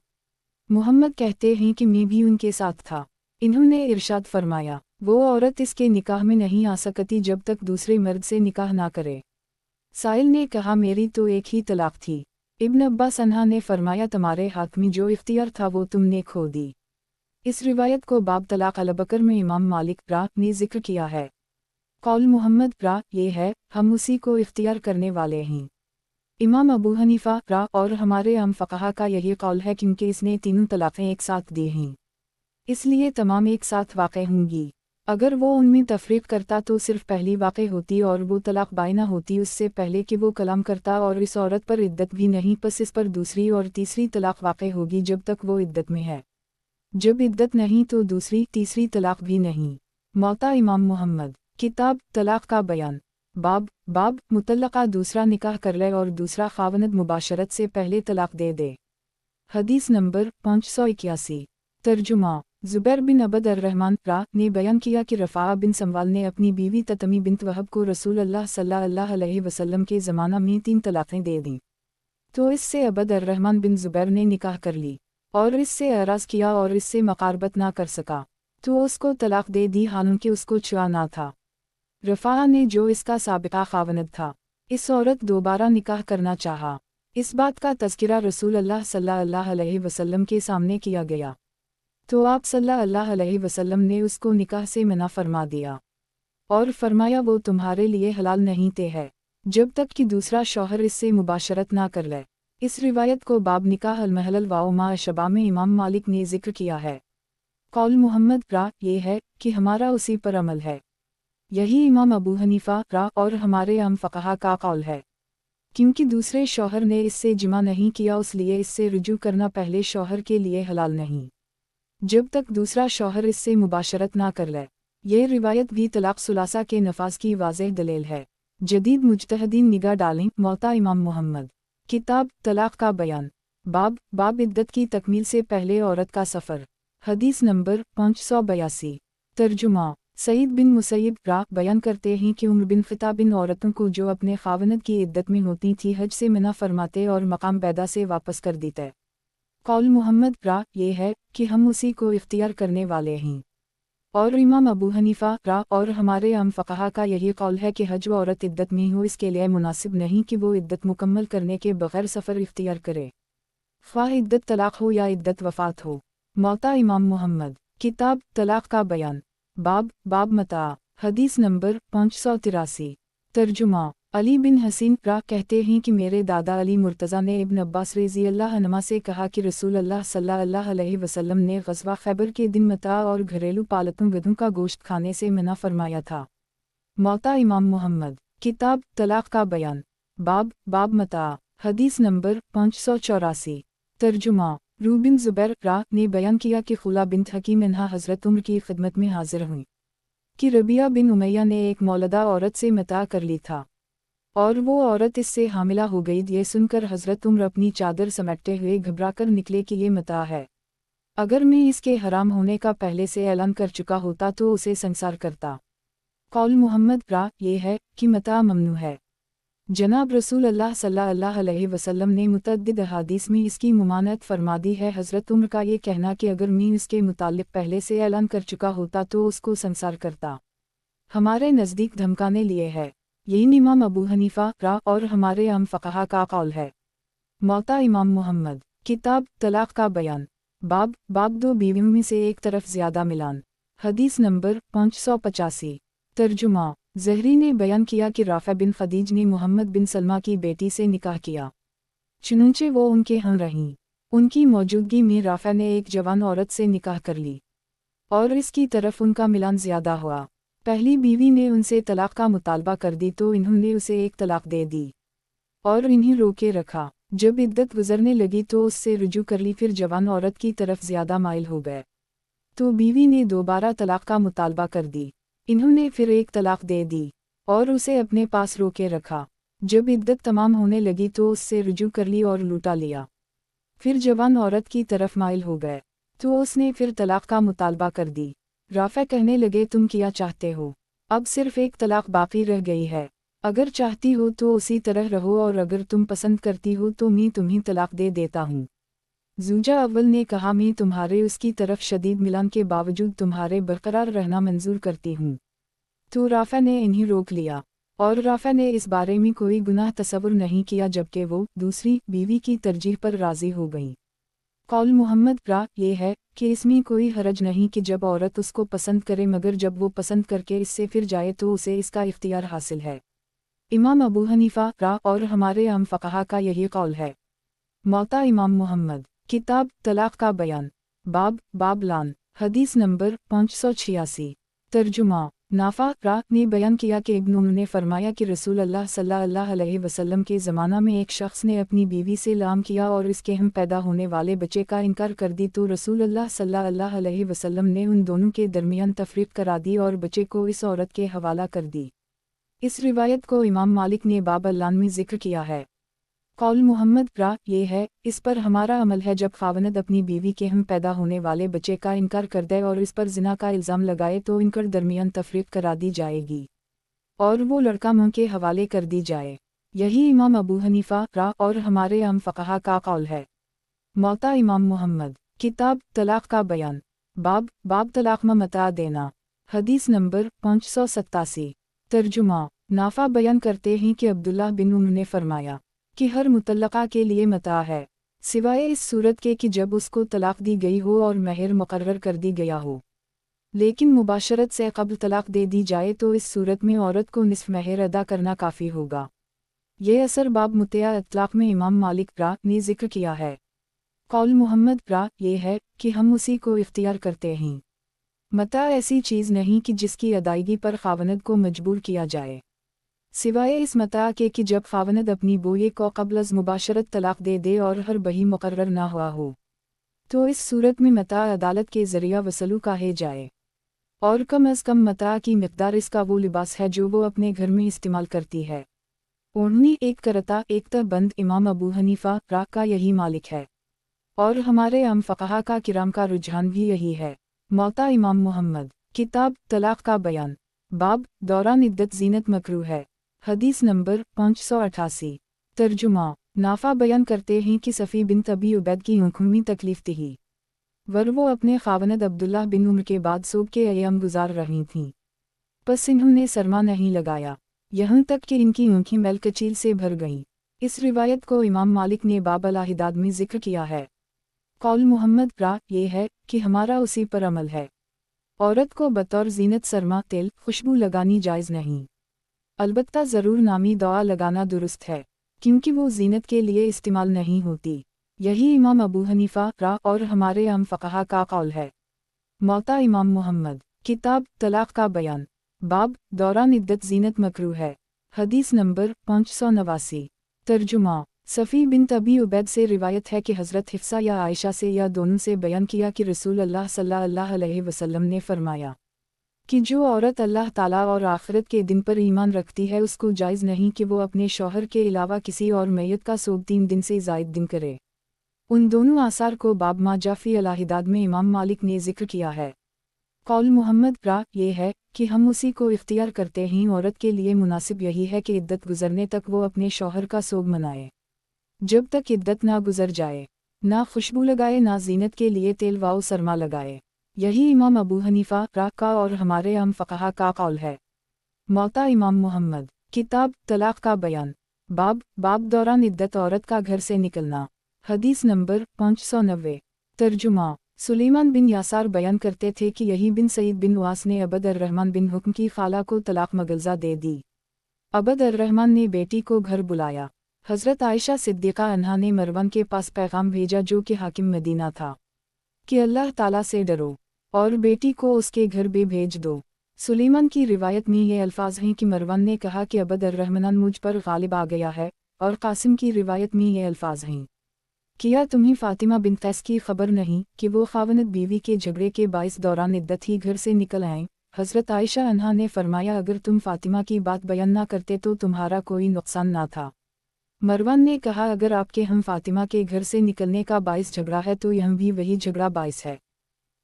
मुहम्मद कहते हैं कि मैं भी उनके साथ था। इन्होंने इरशाद फरमाया वो औरत इसके निकाह में नहीं आ सकती जब तक दूसरे मर्द से निकाह ना करे। साइल ने कहा मेरी तो एक ही तलाक़ थी। इब्न अब्बास अन्हा ने फरमाया तुम्हारे हाथ में जो इख्तियार था वो तुमने खो दी। इस रिवायत को बाब तलाक़ अल-बकर में इमाम मालिक रा ने ज़िक्र किया है। कौल मुहम्मद रा ये है हम उसी को इख्तियार करने वाले हैं। इमाम अबू हनीफ़ा रा और हमारे आम फ़क़हा का यही कौल है क्योंकि इसने 3 तलाक़ें एक साथ दी हैं, इसलिए तमाम एक साथ वाक़े होंगी। अगर वो उनमें तफ़रीक़ करता तो सिर्फ़ पहली वाक़े होती और वो तलाक़ बाइना होती उससे पहले कि वो कलाम करता और इस औरत पर इद्दत भी नहीं बस इस पर दूसरी और तीसरी तलाक़ वाक़े होगी जब तक वो इद्दत में है। जब इद्दत नहीं तो दूसरी तीसरी तलाक़ भी नहीं। मौता इमाम मुहम्मद, किताब तलाक़ का बयान, बाब मुतल्लका दूसरा निकाह कर ले और दूसरा खावनद मुबाशरत से पहले तलाक दे दे। हदीस नंबर 581। तर्जुमा। ज़ुबैर बिन अबद अर्रहमान ने बयान किया कि रफ़ा बिन समवाल ने अपनी बीवी ततमी बिन्त वहब को रसूल अल्लाह सल्लल्लाहु अलैहि वसल्लम के ज़माना में 3 तलाक़ें दे दीं। तो इससे अबद अर्रहमान बिन ज़ुबैर ने निकाह कर ली और इससे एराज़ किया और इससे मक़ारबत ना कर सका, तो उसको तलाक़ दे दी हालांकि उसको छुआ ना था। रफ़ा ने जो इसका साबिक़ा ख़ावनद था, इस औरत दोबारा निकाह करना चाहा। इस बात का तज़किरा रसूल अल्लाह सल्लल्लाहु अलैहि वसल्लम के सामने किया गया, तो आप सल्लल्लाहु अलैहि वसल्लम ने उसको निकाह से मना फरमा दिया और फरमाया वो तुम्हारे लिए हलाल नहीं ते है जब तक कि दूसरा शौहर इससे मुबाशरत ना कर ले। इस रिवायत को बाब निकाह अल-महलल व मा शबा में इमाम मालिक ने ज़िक्र किया है। कौल मुहम्मद ये है कि हमारा उसी पर अमल है। यही इमाम अबू हनीफा और हमारे आम फ़क़हा का कौल है, क्योंकि दूसरे शौहर ने इससे जिमा नहीं किया इसलिए इससे रुजू करना पहले शौहर के लिए हलाल नहीं जब तक दूसरा शौहर इससे मुबाशरत ना कर ले। ये रिवायत भी तलाक़ सुलासा के नफाज की वाज़ेह दलील है। जदीद मुज्तहदीन निगाह डालें मौता इमाम मुहम्मद। किताब तलाक़ का बयान। बाब इद्दत की तकमील से पहले औरत का सफ़र। हदीस नंबर 582। तर्जुमा। सईद बिन मुसैयब बयान करते हैं कि उम्र बिन ख़िताब बिन औरतों को जो अपने ख़ावनद की इद्दत में होती थी हज से मना फरमाते और मकाम पैदा से वापस कर देते। कौल मुहम्मद ये है कि हम उसी को इख्तियार करने वाले हैं और इमाम अबू हनीफा और हमारे आम फ़क़हा का यही कौल है कि हज व औरत इद्दत में हो इसके लिए मुनासिब नहीं कि वो इद्दत मुकम्मल करने के बग़ैर सफ़र इख्तियार करे, ख्वाह इद्दत तलाक़ हो या इद्दत वफ़ात हो। मौता इमाम मुहम्मद। किताब तलाक़ का बयान। बाब मता। हदीस नंबर 583। तर्जुमा। अली बिन हसीन कहते हैं कि मेरे दादा अली मुर्तज़ा ने इब्न अब्बास रज़ी अल्लाह अन्हुमा से कहा कि रसूल अल्लाह सल्लल्लाहु अलैहि वसल्लम ने ग़ज़वा खैबर के दिन मता और घरेलू पालतू गधों का गोश्त खाने से मना फरमाया था। मौता इमाम मुहम्मद। किताब तलाक़ का बयान। बाब मता। हदीस नंबर 584। तर्जुमा। रू बिन ज़ुबैर ने बयान किया कि खुला बिन्त हकीम इन्हा हज़रत उम्र की खिदमत में हाजिर हुई कि रबिया बिन उमैया ने एक मौलदा औरत से मता कर ली था और वो औरत इससे हामिला हो गई। ये सुनकर हज़रत उम्र अपनी चादर समेटते हुए घबराकर निकले कि ये मता है, अगर मैं इसके हराम होने का पहले से ऐलान कर चुका होता तो उसे संसार करता। कौल मुहम्मद ये है कि मता ममनू है। जनाब रसूल अल्लाह सल्लल्लाहु अलैहि वसल्लम ने मुतअद्दिद अहादीस में इसकी मुमानत फरमा दी है। हज़रत उम्र का ये कहना कि अगर मैं इसके मुताल्लिक़ पहले से ऐलान कर चुका होता तो उसको संसार करता, हमारे नज़दीक धमकाने लिए है। यही इमाम अबू हनीफा और हमारे आम फ़क़हा का कौल है। मौता इमाम मुहम्मद। किताब तलाक़ का बयान। बाब दो बीवियों में से एक तरफ ज़्यादा मिलान। हदीस नंबर 585। तर्जुमा। ज़हरी ने बयान किया कि राफ़ा बिन खदीज ने मोहम्मद बिन सलमा की बेटी से निकाह किया, चुनंचे वो उनके यहाँ रहीं। उनकी मौजूदगी में राफ़ा ने एक जवान औरत से निकाह कर ली और इसकी तरफ उनका मिलान ज़्यादा हुआ। पहली बीवी ने उनसे तलाक़ का मुतालबा कर दी तो इन्होंने उसे एक तलाक़ दे दी और इन्हें रोके रखा। जब इद्दत गुजरने लगी तो उससे रुजू कर ली, फिर जवान औरत की तरफ ज़्यादा माइल हो गए तो बीवी ने दोबारा तलाक़ का मुतालबा कर दी। इन्होंने फिर एक तलाक़ दे दी और उसे अपने पास रोके रखा। जब इद्दत तमाम होने लगी तो उससे रुजू कर ली और लूटा लिया। फिर जवान औरत की तरफ माइल हो गए तो उसने फिर तलाक़ का मुतालबा कर दी। राफ़ा कहने लगे तुम क्या चाहते हो, अब सिर्फ़ एक तलाक़ बाकी रह गई है, अगर चाहती हो तो उसी तरह रहो और अगर तुम पसंद करती हो तो मैं तुम्हें तलाक़ दे देता हूँ। ज़ूजा अव्वल ने कहा मैं तुम्हारे उसकी तरफ शदीद मिलान के बावजूद तुम्हारे बरकरार रहना मंजूर करती हूँ। तो राफ़ा ने इन्हें रोक लिया और राफ़ा ने इस बारे में कोई गुनाह तसव्वुर नहीं किया जबकि वो दूसरी बीवी की तरजीह पर राज़ी हो गई। कौल मुहम्मद ये है कि इसमें कोई हरज नहीं कि जब औरत उसको पसंद करे, मगर जब वो पसंद करके इससे फिर जाए तो उसे इसका इख्तियार हासिल है। इमाम अबू हनीफा और हमारे आम फ़क़हा का यही कौल है। मौता इमाम मुहम्मद। किताब तलाक़ का बयान। बाब लान। हदीस नंबर 586। तर्जुमा। नाफ़ा ने बयान किया कि इब्न उम्र ने फरमाया कि रसूल अल्लाह सल्लल्लाहु अलैहि वसल्लम के ज़माना में एक शख्स ने अपनी बीवी से लाम किया और इसके हम पैदा होने वाले बच्चे का इनकार कर दी तो रसूल अल्लाह सल्लल्लाहु अलैहि वसल्लम ने उन दोनों के दरमियान तफरीक करा दी और बच्चे को इस औरत के हवाला कर दी। इस रिवायत को इमाम मालिक ने बाब अल्लान में जिक्र किया है। कौल मुहम्मद रा ये है, इस पर हमारा अमल है जब खावनद अपनी बीवी के हम पैदा होने वाले बच्चे का इनकार कर दे और इस पर जिना का इल्ज़ाम लगाए तो इनकर दरमियान तफरीक करा दी जाएगी और वो लड़का मुँह के हवाले कर दी जाए। यही इमाम अबू हनीफा रा और हमारे आम फ़क़हा का कौल है। मौता इमाम मुहम्मद, किताब तलाक़ का बयान, बाब तलाक़ में मता देना। हदीस नंबर 587। तर्जुमा नाफा बयान करते हैं कि अब्दुल्लाह बिन उमर ने फरमाया कि हर मुतल्लक़ा के लिए मता है, सिवाय इस सूरत के कि जब उसको तलाक़ दी गई हो और महर मुकर्रर कर दी गया हो, लेकिन मुबाशरत से क़ब्ल तलाक़ दे दी जाए तो इस सूरत में औरत को निस्फ़ महर अदा करना काफ़ी होगा। ये असर बाब मुत्या इत्लाक़ में इमाम मालिक रा ने ज़िक्र किया है। कौल मुहम्मद रा ये है कि हम उसी को इख्तियार करते हैं। मता ऐसी चीज़ नहीं कि जिसकी अदायगी पर खावनद को मजबूर किया जाए, सिवाय इस मता के कि जब खावनद अपनी बोये को क़ब्ल अज़ मुबाशरत तलाक़ दे दे और हर बही मुकर्रर ना हुआ हो, तो इस सूरत में मता अदालत के ज़रिया वसूल कहे जाए और कम अज़ कम मता की मिक़दार इसका वो लिबास है जो वो अपने घर में इस्तेमाल करती है। ओढ़नी एक करता एक तहबंद इमाम अबू हनीफा रा का यही मालिक है और हमारे आम फ़क़हा का किराम का रुझान भी यही है। मौता इमाम मुहम्मद, किताब तलाक़ का बयान, बाब दौरान इद्दत ज़ीनत मकरू है। हदीस नंबर 588। तर्जुमा नाफा बयान करते हैं कि सफ़ी बिन्त अबी उबैद की आँखों में तकलीफ़ थी, वर वो अपने खावनद अब्दुल्लाह बिन उमर के बाद सोब के अय्याम गुजार रही थीं, बस इन्होंने सरमा नहीं लगाया, यहाँ तक कि इनकी आँखें मैलकचील से भर गईं। इस रिवायत को इमाम मालिक ने बाब अल-हिदाद में ज़िक्र किया है। कौल मुहम्मद रा ये है कि हमारा उसी पर अमल है। औरत को बतौर ज़ीनत सरमा, तेल, खुशबू लगानी जायज़ नहीं, अलबत्ता ज़रूर नामी दवा लगाना दुरुस्त है, क्योंकि वो ज़ीनत के लिए इस्तेमाल नहीं होती। यही इमाम अबू हनीफा रा और हमारे आम फ़क़हा का कौल है। मौता इमाम मुहम्मद, किताब तलाक़ का बयान, बाब दौरान इद्दत ज़ीनत मकरू है। हदीस नंबर 589। तर्जुमा सफ़ी बिन्त अबी उबैद से रिवायत है कि हज़रत हिफ्सा या आयशा से या दोनों से बयान किया कि रसूल अल्लाह सल्लल्लाहु अलैहि वसल्लम ने फरमाया कि जो औरत अल्लाह ताला और आखिरत के दिन पर ईमान रखती है उसको जायज़ नहीं कि वो अपने शौहर के अलावा किसी और मैयत का सोग 3 दिन से ज़ायद दिन करे। उन दोनों आसार को बाब मा जाफ़ी अल-हिदाद में इमाम मालिक ने ज़िक्र किया है। कौल मुहम्मद रा ये है कि हम उसी को इख्तियार करते हैं। औरत के लिए मुनासिब यही है कि इद्दत गुजरने तक वो अपने शौहर का सोग मनाए। जब तक इद्दत ना गुजर जाए, ना खुशबू लगाए, ना ज़ीनत के लिए तेल वाओ सरमा लगाए। यही इमाम अबू हनीफा रा का और हमारे आम फ़क़हा का कौल है। मौता इमाम मुहम्मद, किताब तलाक़ का बयान, बाब दौरान इद्दत औरत का घर से निकलना। हदीस नंबर 590। तर्जुमा सुलेमान बिन यासार बयान करते थे कि यही बिन सईद बिन वास ने अबद अर्रहमान बिन हुक्म की खाला को तलाक़ मगलज़ा दे दी। अबद अर्रहमान ने बेटी को घर बुलाया। हज़रत आयशा सिद्दीक़ा अन्हा ने मरवन के पास पैगाम भेजा जो कि हाकिम मदीना था कि अल्लाह ताला से डरो और बेटी को उसके घर भी भेज दो। सुलेमान की रिवायत में ये अल्फाज हैं कि मरवन ने कहा कि अबद अर्रहमान मुझ पर गालिब आ गया है, और कासिम की रिवायत में ये अल्फाज हैं किया तुम्हें फ़ातिमा बिन कैस की खबर नहीं कि वो खावनद बीवी के झगड़े के बाइस दौरान इद्दत ही घर से निकल आएँ। हज़रत आयशा अन्हा ने फरमाया अगर तुम फ़ातिमा की बात बयान ना करते तो तुम्हारा कोई नुकसान ना था। मरवान ने कहा अगर आपके हम फ़ातिमा के घर से निकलने का बाइस झगड़ा है तो यह भी वही झगड़ा बाइस है।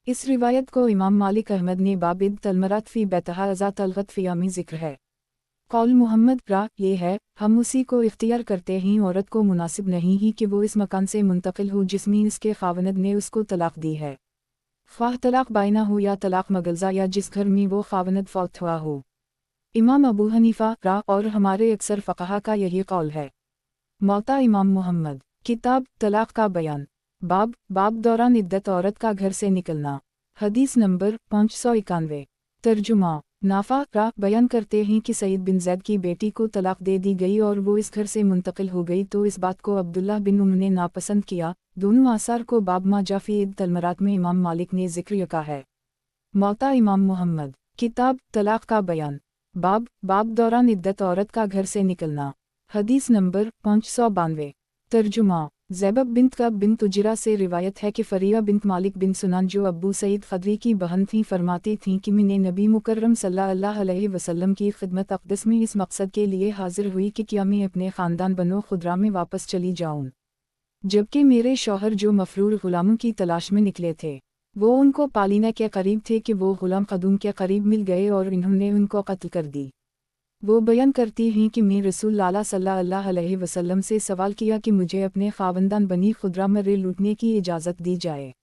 इस रिवायत को इमाम मालिक अहमद ने बाबिद तलमरात फ़ी बैतहा अज़ा तलगत फ़िया में ज़िक्र है। कौल मुहम्मद रा ये है हम उसी को इख्तियार करते हैं। औरत को मुनासिब नहीं ही कि वो इस मकान से मुंतकिल हो जिसमें इसके खावनद ने उसको तलाक़ दी है, ख्वाह तलाक़ बाइना हो या तलाक़ मगलज़ा, या जिस घर में वो खावनद फौत हुआ हो। इमाम अबू हनीफा रा और हमारे अक्सर फ़क़हा का यही कौल है। मौता इमाम मुहम्मद, किताब तलाक़ का बयान, बाब दौरान इद्दत औरत का घर से निकलना। हदीस नंबर 591। तर्जुमा नाफा रा बयान करते हैं कि सईद बिन ज़ैद की बेटी को तलाक़ दे दी गई और वो इस घर से मुंतकिल हो गई तो इस बात को अब्दुल्लाह बिन उमर ने नापसंद किया। दोनों आसार को बाब मा जाफ़ी तलमरात में इमाम मालिक ने ज़िक्र किया है। मौता इमाम मुहम्मद, किताब तलाक़ का बयान, बाब दौरान इद्दत औरत का घर से निकलना। हदीस नंबर 592। तर्जुमा ज़ैबब बिन्त कब बिन्त उजरा से रिवायत है कि फ़रिया बिन्त मालिक बिन सुनान जो अब्बू सईद खदरी की बहन थीं फरमाती थीं कि मैंने नबी मुकर्रम सल्लल्लाहु अलैहि वसल्लम की खिदमत अक़दस में इस मकसद के लिए हाजिर हुई कि क्या मैं अपने ख़ानदान बनो खुदरा में वापस चली जाऊँ, जबकि मेरे शौहर जो मफरूर ग़ुलामों की तलाश में निकले थे वो उनको पालीना के करीब थे कि वो ग़ुलाम ख़दूम के करीब मिल गए और इन्होंने उनको कत्ल कर दी। वो बयान करती हैं कि मैं रसूल अल्लाह सल्लल्लाहु अलैहि वसल्लम से सवाल किया कि मुझे अपने ख़ावंदान बनी खुदरा में लूटने की इजाज़त दी जाए,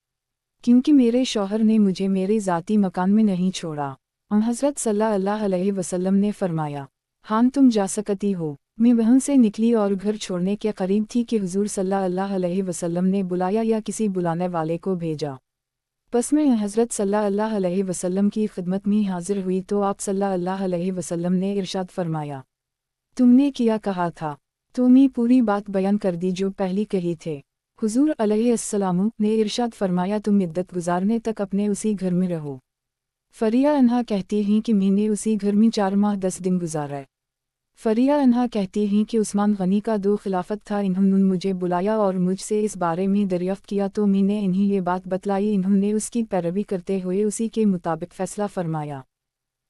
क्योंकि मेरे शौहर ने मुझे मेरे ज़ाती मकान में नहीं छोड़ा। हज़रत सल्लल्लाहु अलैहि वसल्लम ने फरमाया, हाँ तुम जा सकती हो। मैं वहाँ से निकली और घर छोड़ने के करीब थी कि हुज़ूर सल्लल्लाहु अलैहि वसल्लम ने बुलाया या किसी बुलाने वाले को भेजा। बस मैं हज़रत सल्लल्लाहु अलैहि वसल्लम की खिदमत में हाजिर हुई तो आप सल्लल्लाहु अलैहि वसल्लम ने इरशाद फरमाया, तुमने क्या कहा था? तो मैं पूरी बात बयान कर दी जो पहली कही थे। हुज़ूर अलैहिस्सलाम ने इरशाद फरमाया, तुम इद्दत गुजारने तक अपने उसी घर में रहो। फ़रिया अन्हा कहती हैं कि मैंने उसी घर में 4 माह 10 दिन गुजारे। फ़रिया अन्हा कहती हैं कि उस्मान गनी का दो खिलाफत था, इन्होंने मुझे बुलाया और मुझसे इस बारे में दरियाफ़्त किया तो मैंने इन्हें ये बात बतलाई, इन्होंने उसकी पैरवी करते हुए उसी के मुताबिक फ़ैसला फरमाया।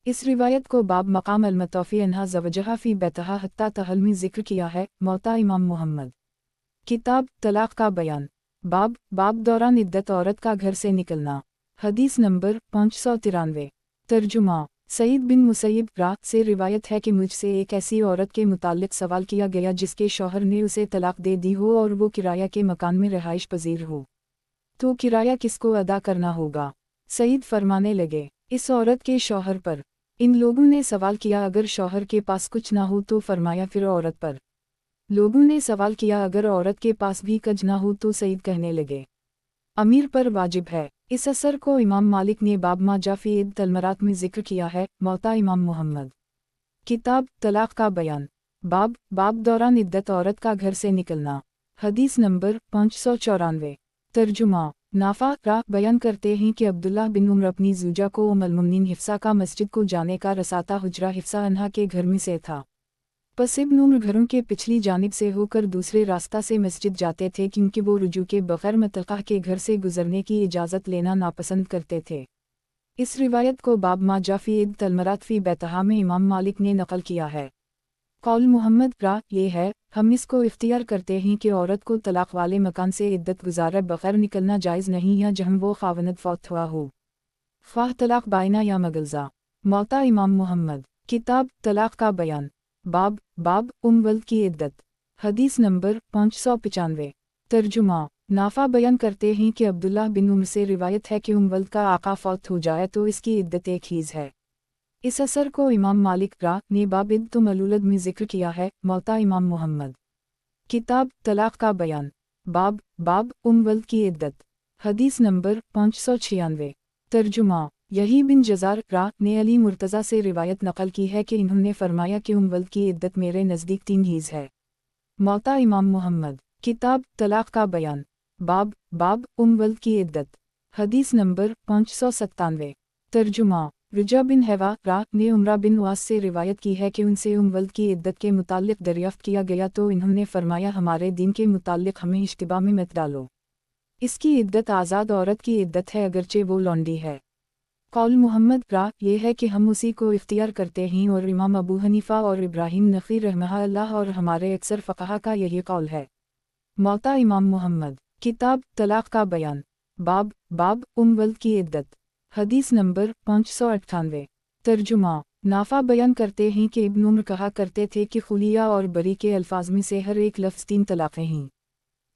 इस रिवायत को बाब मकाम अलमतौफ़ी अन्हा ज़वजहा फ़ी बैतहा हत्ता तहल में ज़िक्र किया है। मौता इमाम मुहम्मद। किताब तलाक़ का बयान। बाब दौरान इद्दत औरत का घर से निकलना। हदीस नंबर 593। तर्जुमा। सईद बिन मुसैयब से रिवायत है कि मुझसे एक ऐसी औरत के मुताल्लिक़ सवाल किया गया जिसके शौहर ने उसे तलाक़ दे दी हो और वो किराया के मकान में रहाइश पजीर हो, तो किराया किसको अदा करना होगा? सईद फरमाने लगे, इस औरत के शौहर पर। इन लोगों ने सवाल किया, अगर शौहर के पास कुछ ना हो तो फरमाया फिर औरत पर। लोगों ने सवाल किया, अगर औरत के पास भी कुछ ना हो तो सईद कहने लगे, अमीर पर वाजिब है। इस असर को इमाम मालिक ने बाब मा जाफ़ी इद तलमरात में ज़िक्र किया है। मौता इमाम मुहम्मद। किताब तलाक़ का बयान। बाब दौरान इद्दत औरत का घर से निकलना। हदीस नंबर 594। तर्जुमा। नाफ़ा बयान करते हैं कि अब्दुल्लाह बिन उमर अपनी ज़ूजा को उम्मुल मुमिनीन हिफ्सा का मस्जिद को जाने का रसाता हुजरा हिफ्सा अन्हा के घर में से था। बस इब्न उमर घरों के पिछली जानिब से होकर दूसरे रास्ता से मस्जिद जाते थे, क्योंकि वो रुजू के बग़ैर मुतल्लक़ा के घर से गुज़रने की इजाज़त लेना नापसंद करते थे। इस रिवायत को बाब मा जाफ़ी इद तलमरात फ़ी बैतहा में इमाम मालिक ने नक़ल किया है। कौल मुहम्मद ये है, हम इसको इख्तियार करते हैं कि औरत को तलाक़ वाले मकान से इद्दत गुजारे बग़ैर निकलना जायज़ नहीं, या जहाँ वो ख़ावंद फ़ौत हुआ हो, ख्वाह तलाक़ बाइना या मगलज़ा। मौता इमाम मुहम्मद। किताब तलाक़ का बयान। बाब वल्द की इद्दत। हदीस नंबर 595। तर्जुमा। नाफ़ा बयान करते हैं कि अब्दुल्लाह बिन उमर से रिवायत है कि वल्द का आका फ़ौत हो जाए तो इसकी इद्दत एक हीज़ है। इस असर को इमाम मालिक ने बाब इद्दत मलूलद में ज़िक्र किया है। मौता इमाम मुहम्मद। किताब तलाक़ का बयान। बाब वल्द की इद्दत। हदीस नंबर 596। तर्जुमा। यही बिन जज़ार ने अली मुर्तज़ा से रिवायत नक़ल की है कि इन्होंने फरमाया कि वल्द की इद्दत मेरे नज़दीक 3 हीज़ है। मौता इमाम मुहम्मद। किताब तलाक़ का बयान। बाब वल्द की इद्दत। हदीस नंबर 597। तर्जुमा। रुजा बिन हैवा ने उमरा बिन वास से रिवायत की है कि उनसे वल्द की इद्दत के मुताल्लिक़ दरियाफ़्त किया गया तो इन्होंने फरमाया, हमारे दीन के मुताल्लिक़ हमें इश्तिबा में मत डालो। इसकी इद्दत आज़ाद औरत की इद्दत है, अगरचे वो लौंडी है। कौल मुहम्मद ये है कि हम उसी को इख्तियार करते हैं और इमाम अबू हनीफ़ा और इब्राहिम नख़ी रहमहुल्लाह और हमारे अक्सर फ़क़हा का यही कौल है। मौता इमाम मुहम्मद। किताब तलाक़ का बयान। बाब वल्द की इद्दत। हदीस नंबर 598। तर्जुमा। नाफ़ा बयान करते हैं कि इब्न उमर कहा करते थे कि खुलिया और बरी के अल्फाज में से हर एक लफ्ज़ 3 तलाक़ें हैं।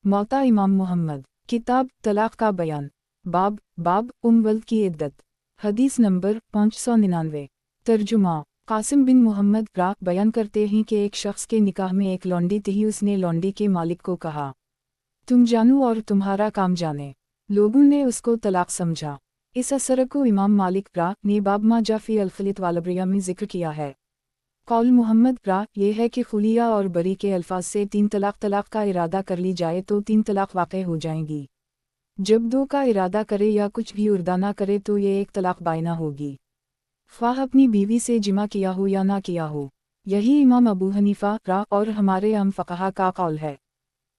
मौता इमाम मुहम्मद। किताब तलाक़ का बयान। बाब वल्द की इद्दत। हदीस नंबर 599। तर्जुमा। कासिम बिन मोहम्मद बयान करते हैं कि एक शख्स के निकाह में एक लौंडी थी, उसने लौंडी के मालिक को कहा, तुम जानू और तुम्हारा काम जाने। लोगों ने उसको तलाक समझा। इस असर को इमाम मालिक ने बाब मा जाफ़ी अल-खिलत वालब्रिया में ज़िक्र किया है। कौल मुहम्मद ये है कि खुलिया और बरी के अल्फाज से 3 तलाक का इरादा कर ली जाए तो 3 तलाक वाक़े हो जाएंगी। जब 2 का इरादा करे या कुछ भी उर्दा ना करे तो ये 1 तलाक बायना होगी, ख्वाह अपनी बीवी से जिमा किया हो या ना किया हो। यही इमाम अबू हनीफ़ा और हमारे फ़क़हा का कौल है।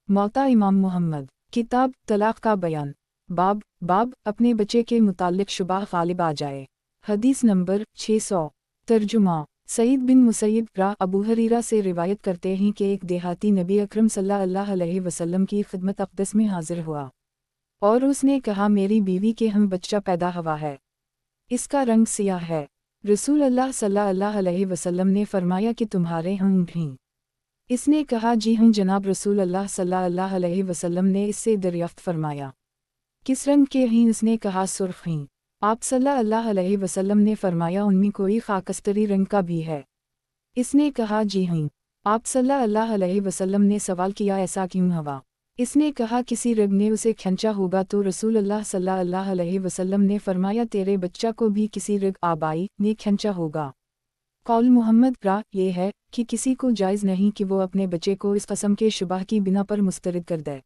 मौता इमाम मुहम्मद। किताब तलाक का बयान। बाब अपने बच्चे के मुताल्लिक शुबा गालिब आ जाए। हदीस नंबर 600। तर्जुमा। सईद बिन मुसैयब अबू हरीरा से रिवायत करते हैं कि एक देहाती नबी अकरम सल्लल्लाहु अलैहि वसल्लम की खिदमत अक़दस में हाजिर हुआ और उसने कहा, मेरी बीवी के हम बच्चा पैदा हुआ है, इसका रंग सियाह है। रसूल अल्लाह सल्लल्लाहु अलैहि वसल्लम ने फरमाया कि तुम्हारे हम भी? इसने कहा, जी हूँ जनाब। रसूल अल्लाह सल्लल्लाहु अलैहि वसल्लम ने इससे दरियाफ्त फरमाया, किस रंग के हैं? इसने कहा, सुर्ख हैं। आप सल्लल्लाहु अलैहि वसल्लम ने फरमाया, उनमें कोई खाकस्तरी रंग का भी है? इसने कहा, जी हैं। आप सल्लल्लाहु अलैहि वसल्लम ने सवाल किया, ऐसा क्यों हुआ? इसने कहा, किसी रग ने उसे खींचा होगा। तो रसूल अल्लाह सल्लल्लाहु अलैहि वसल्लम ने फरमाया, तेरे बच्चा को भी किसी रग आबाई ने खींचा होगा। कौल मुहम्मद ये है कि किसी को जायज़ नहीं कि वो अपने बच्चे को इस कस्म के शुबह की बिना पर मुस्तरद कर दे।